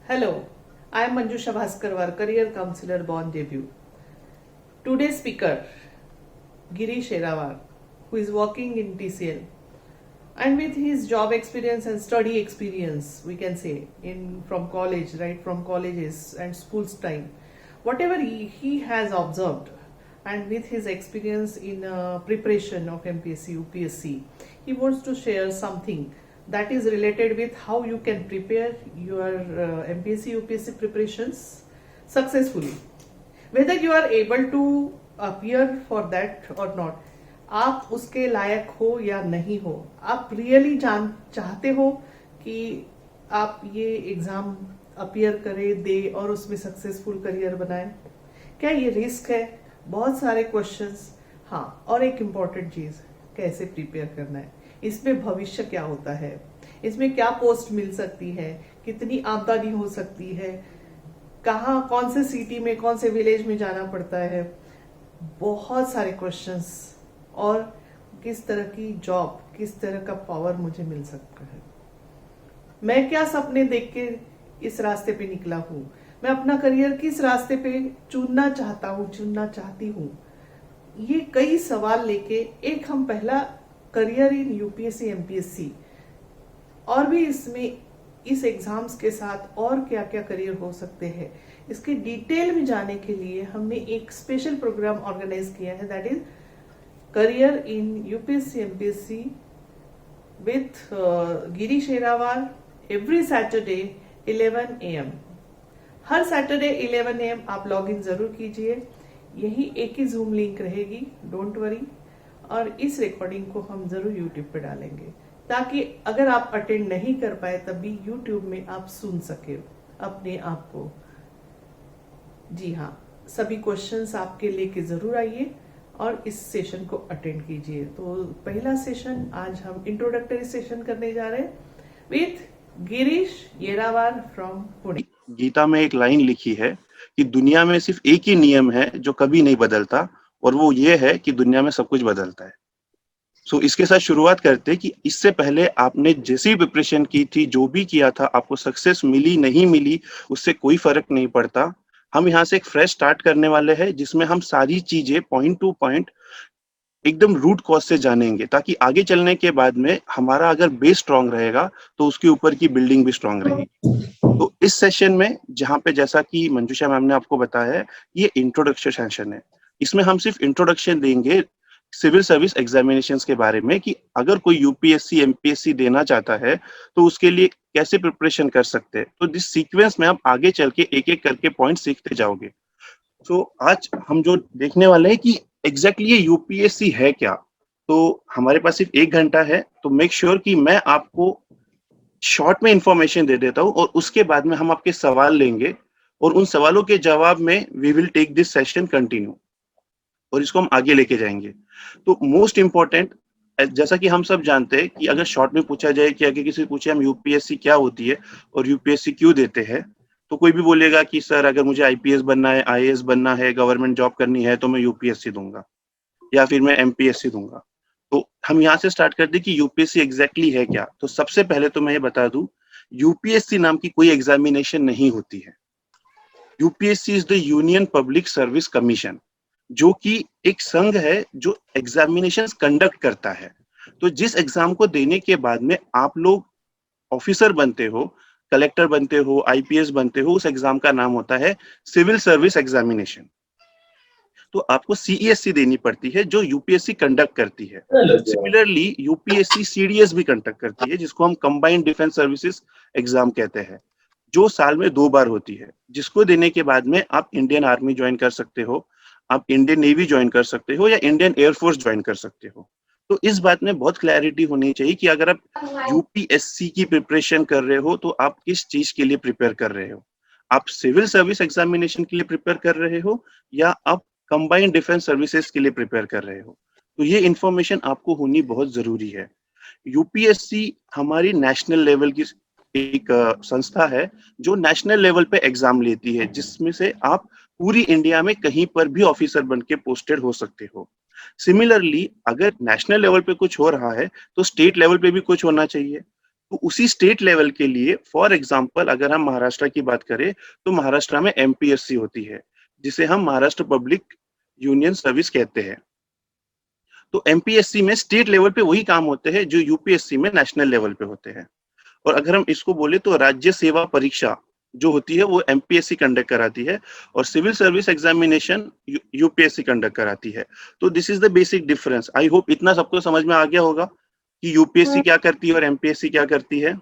Hello, I am Manjusha Bhaskarwar, career counselor born debut. Today's speaker, Girish Erawar, who is working in TCL, and with his job experience and study experience, we can say, in from college, right from colleges and school's time, whatever he has observed, and with his experience in preparation of MPSC, UPSC, he wants to share something that is related with how you can prepare your MPSC, UPSC preparations successfully. Whether you are able to appear for that or not, आप उसके लायक हो या नहीं हो, आप really जान चाहते हो कि आप ये एग्जाम अपियर करें, दे और उसमें सक्सेसफुल करियर बनाए, क्या ये रिस्क है? बहुत सारे क्वेश्चंस। हाँ, और एक इम्पॉर्टेंट चीज, कैसे प्रिपेयर करना है, इसमें भविष्य क्या होता है, इसमें क्या पोस्ट मिल सकती है, कितनी आमदनी हो सकती है, कहाँ कौन से सिटी में कौन से विलेज में जाना पड़ता है, बहुत सारे क्वेश्चंस, और किस तरह की जॉब, किस तरह का पावर मुझे मिल सकता है, मैं क्या सपने देख के इस रास्ते पे निकला हूँ, मैं अपना करियर किस रास्ते पे चुनना चाहता हूँ, चुनना चाहती हूँ। ये कई सवाल लेके एक हम पहला करियर इन यूपीएससी एमपीएससी, और भी इसमें इस एग्जाम्स के साथ और क्या क्या करियर हो सकते हैं, इसके डिटेल में जाने के लिए हमने एक स्पेशल प्रोग्राम ऑर्गेनाइज किया है, that is career in UPSC MPSC with Girish Erawar, every Saturday 11 AM। हर सैटरडे 11 AM आप लॉग इन जरूर कीजिए, यही एक ही जूम लिंक रहेगी, डोंट वरी। और इस रिकॉर्डिंग को हम जरूर यूट्यूब पे डालेंगे, ताकि अगर आप अटेंड नहीं कर पाए तब भी यूट्यूब में आप सुन सके अपने आप को। जी हाँ, सभी क्वेश्चंस आपके लेके जरूर आइए और इस सेशन को अटेंड कीजिए। तो पहला सेशन आज हम इंट्रोडक्टरी सेशन करने जा रहे हैं विथ गिरीश येरावार फ्रॉम पुणे। गीता में एक लाइन लिखी है कि दुनिया में सिर्फ एक ही नियम है जो कभी नहीं बदलता, और वो ये है कि दुनिया में सब कुछ बदलता है। सो इसके साथ शुरुआत करते कि इससे पहले आपने जैसी प्रिपरेशन की थी, जो भी किया था, आपको सक्सेस मिली नहीं मिली उससे कोई फर्क नहीं पड़ता। हम यहाँ से एक फ्रेश स्टार्ट करने वाले हैं, जिसमें हम सारी चीजें पॉइंट टू पॉइंट एकदम रूट कॉज से जानेंगे, ताकि आगे चलने के बाद में हमारा अगर बेस स्ट्रांग रहेगा तो उसके ऊपर की बिल्डिंग भी स्ट्रांग रहेगी। तो इस सेशन में, जहाँ पे जैसा कि मंजूषा मैम ने आपको बताया है, ये इंट्रोडक्शन सेशन है। इसमें हम सिर्फ इंट्रोडक्शन देंगे सिविल सर्विस एग्जामिनेशंस के बारे में, कि अगर कोई यूपीएससी एमपीएससी देना चाहता है तो उसके लिए कैसे प्रिपरेशन कर सकते हैं। तो इस सीक्वेंस में आप आगे चल के एक एक करके पॉइंट सीखते जाओगे। तो आज हम जो देखने वाले हैं कि एग्जैक्टली ये यूपीएससी है क्या। तो हमारे पास सिर्फ 1 घंटा है, तो मेक श्योर कि मैं आपको शॉर्ट में इंफॉर्मेशन दे देता हूँ, और उसके बाद में हम आपके सवाल लेंगे, और उन सवालों के जवाब में we will take this session continue, और इसको हम आगे लेके जाएंगे। तो मोस्ट इंपॉर्टेंट, जैसा कि हम सब जानते हैं कि अगर शॉर्ट में पूछा जाए कि अगर किसी पूछे हम यूपीएससी क्या होती है और यूपीएससी क्यों देते हैं, तो कोई भी बोलेगा कि सर अगर मुझे आईपीएस बनना है, आईएएस बनना है, गवर्नमेंट जॉब करनी है, तो मैं यूपीएससी दूंगा या फिर मैं एमपीएससी दूंगा। तो हम यहाँ से स्टार्ट करते कि यूपीएससी एग्जैक्टली है क्या। तो सबसे पहले तो मैं ये बता दूं, यूपीएससी नाम की कोई एग्जामिनेशन नहीं होती है। UPSC is the union public service commission, जो कि एक संघ है जो एग्जामिनेशंस कंडक्ट करता है। तो जिस एग्जाम को देने के बाद में आप लोग ऑफिसर बनते हो, कलेक्टर बनते हो, आईपीएस बनते हो, उस एग्जाम का नाम होता है सिविल सर्विस एग्जामिनेशन। तो आपको सीईएससी देनी पड़ती है, जो यूपीएससी कंडक्ट करती है। सिमिलरली यूपीएससी सीडीएस भी कंडक्ट करती है, जिसको हम कंबाइंड डिफेंस सर्विसेज एग्जाम कहते हैं, जो साल में 2 बार होती है, जिसको देने के बाद में आप इंडियन आर्मी ज्वाइन कर सकते हो, आप इंडियन नेवी ज्वाइन कर सकते हो, या इंडियन एयरफोर्स ज्वाइन कर सकते हो। तो इस बात में बहुत क्लैरिटी होनी चाहिए कि अगर आप यूपीएससी की प्रिपरेशन कर रहे हो तो आप किस चीज के लिए प्रिपेयर कर रहे हो। आप सिविल सर्विस एग्जामिनेशन के लिए प्रिपेयर कर रहे हो, या आप कंबाइंड डिफेंस सर्विसेज के लिए प्रिपेयर कर रहे हो। तो ये इंफॉर्मेशन आपको होनी बहुत जरूरी है। यूपीएससी हमारी नेशनल लेवल की एक संस्था है, जो नेशनल लेवल पे एग्जाम लेती है, जिसमें से आप पूरी इंडिया में कहीं पर भी ऑफिसर बन के पोस्टेड हो सकते हो। सिमिलरली अगर नेशनल लेवल पे कुछ हो रहा है तो स्टेट लेवल पे भी कुछ होना चाहिए। तो उसी स्टेट लेवल के लिए फॉर एग्जांपल अगर हम महाराष्ट्र की बात करें तो महाराष्ट्र में एमपीएससी होती है, जिसे हम महाराष्ट्र पब्लिक यूनियन सर्विस कहते हैं। तो एमपीएससी में स्टेट लेवल पे वही काम होते हैं जो यूपीएससी में नेशनल लेवल पे होते हैं। और अगर हम इसको बोले तो राज्य सेवा परीक्षा जो होती है वो एमपीएससी कंडक्ट कराती है और civil service examination UPSC conduct कराती है। तो this is the basic difference. I hope इतना सबको समझ में आ गया होगा कि यूपीएससी क्या करती है और एमपीएससी क्या करती है।